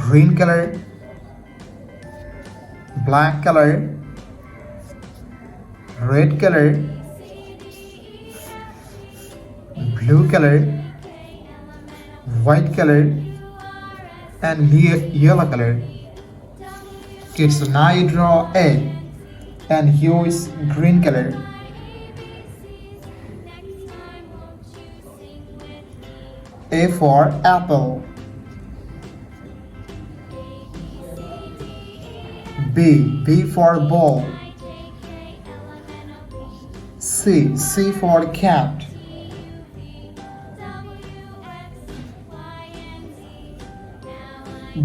green color, black color, red color, blue color, white color, and yellow color. Kids, now you draw A and use green color. A for apple. B for ball. C for cat.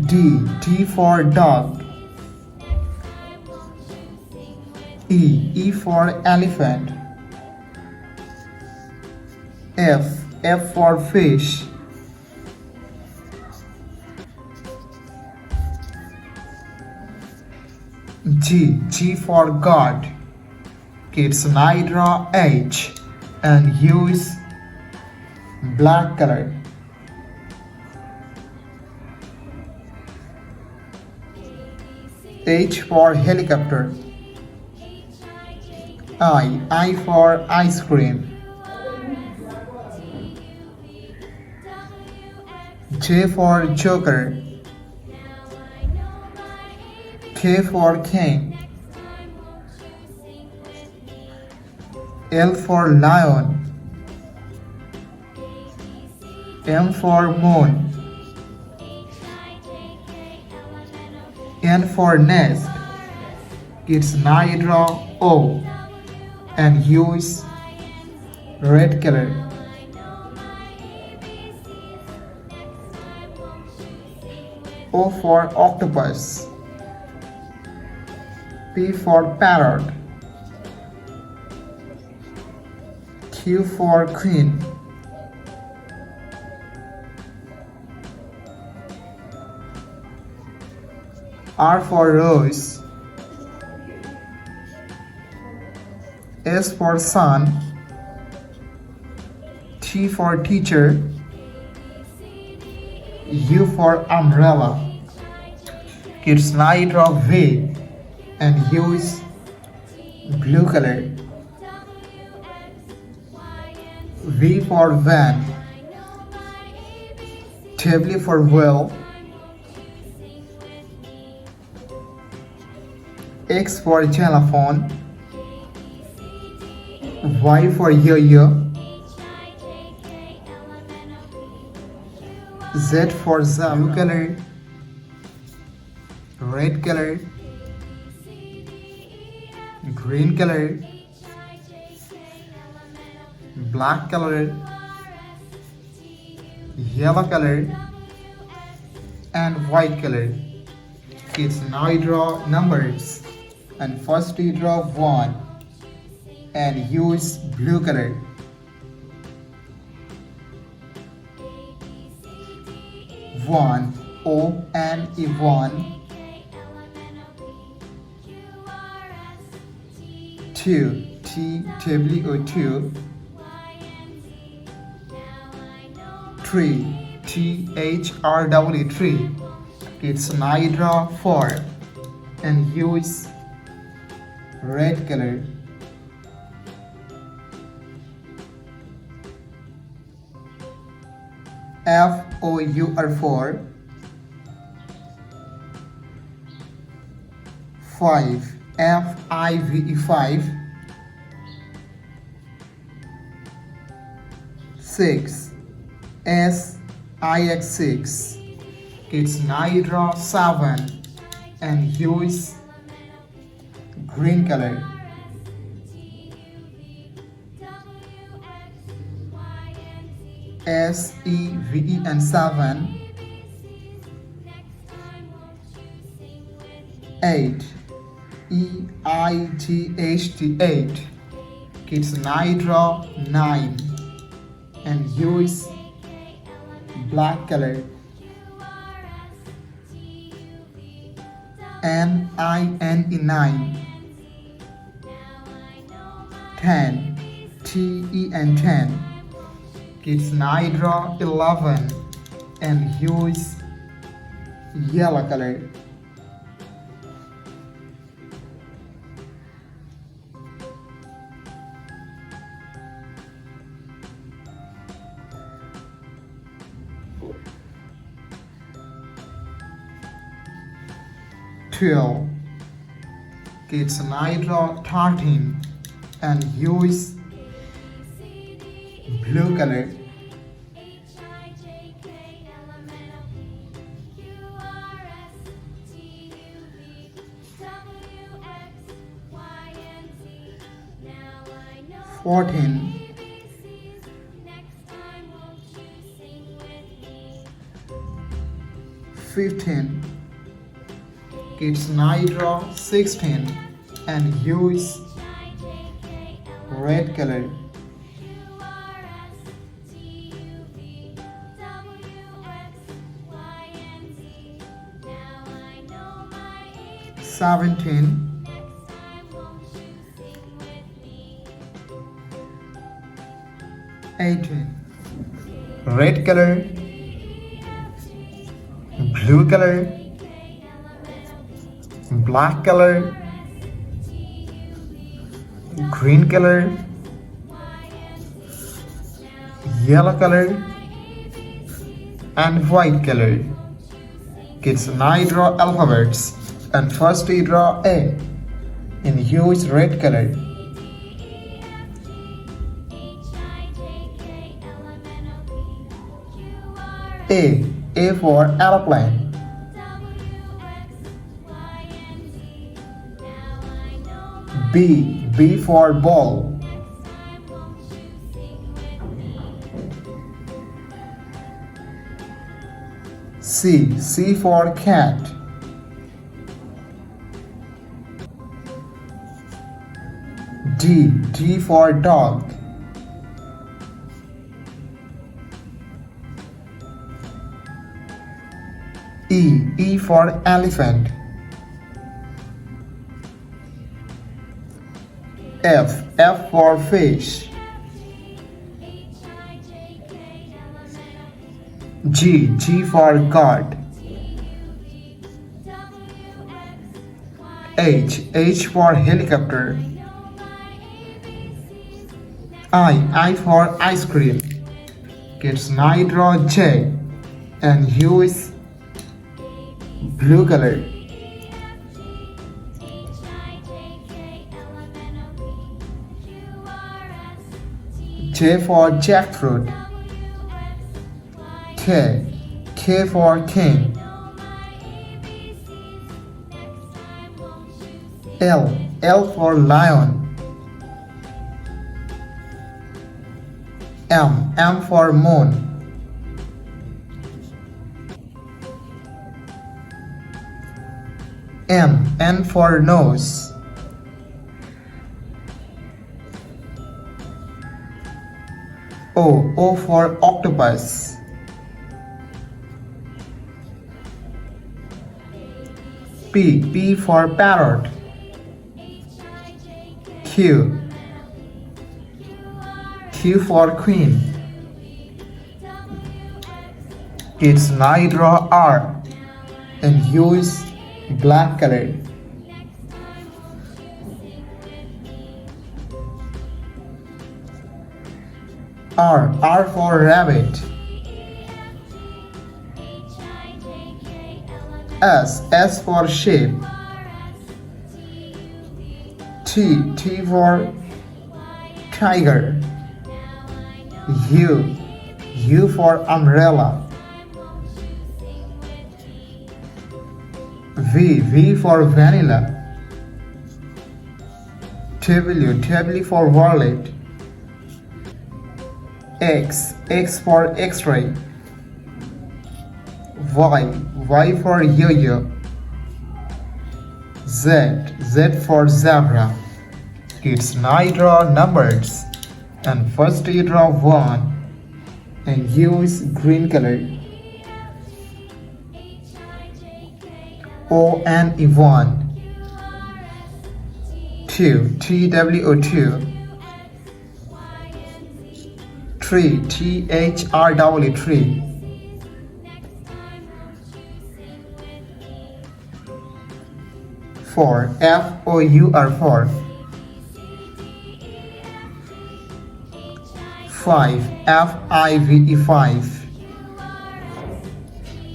D for dog. E for elephant. F for fish. G for God. Kids, now draw H and use black color. H for helicopter. I for ice cream. J for joker. K for king. L for lion. M for moon. N for nest. Kids, now you draw O and use red color. O for octopus. P for parrot. Q for queen. R for rose. S for sun. T for teacher. U for umbrella. Kids, now you draw V and use blue color. V for van. W for whale. X for xylophone. Y for yo-yo. Z for blue color, red color, green color, black color, yellow color, and white color. Kids, now you draw numbers, and first you draw 1 and use blue color. 1 O-N-E-1. 2 T-W-O-2. 3 T-H-R-W-3. It's now you draw 4 and use red color. F-O-U-R 5 F-I-V-E 5. 6 S-I-X 6. It's now you draw 7 and use green color. S-E-V-E and 7. 8 E-I-G-H-T 8. Kids, now you draw 9 and use black color. N-I-N-E 9. 10 T-E-N 10. Kids, now you draw 11 and use yellow color. Twelve. Kids and I draw 13 and use blue color. Fourteen. 15. Kids and I draw 16 and use red color. 17. 18. Red color, blue color, black color, green color, yellow color, and white color. Kids and I draw alphabets, and first we draw A in huge red color. A for aeroplane. B for ball. C for cat. D for dog. E for elephant. F for fish. G for god. H for helicopter. I for ice cream. Kids and I draw J and use blue color. J for jackfruit. K for king. L for lion. M for moon. N for nose. O for octopus. P for parrot. Q for queen. Kids and I draw R and use black color. R for rabbit. S for sheep. T for tiger. U for umbrella. V for vanilla. W for wallet. X for X-ray. Y for yo-yo. Z for zebra. Kids and I draw numbers, and first you draw 1 and use green color. O and Yvonne. 2 TWO2. 3 THRW3. 4. Four. 5. Five.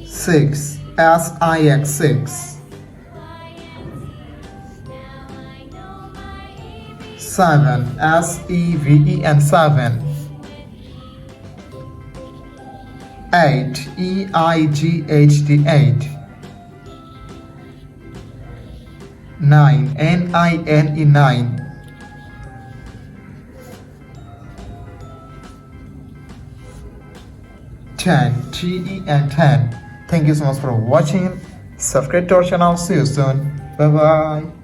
6. Six. 7. Seven. 8. 8. 9. 9. 10. 10. Thank you so much for watching. Subscribe to our channel. See you soon. Bye bye.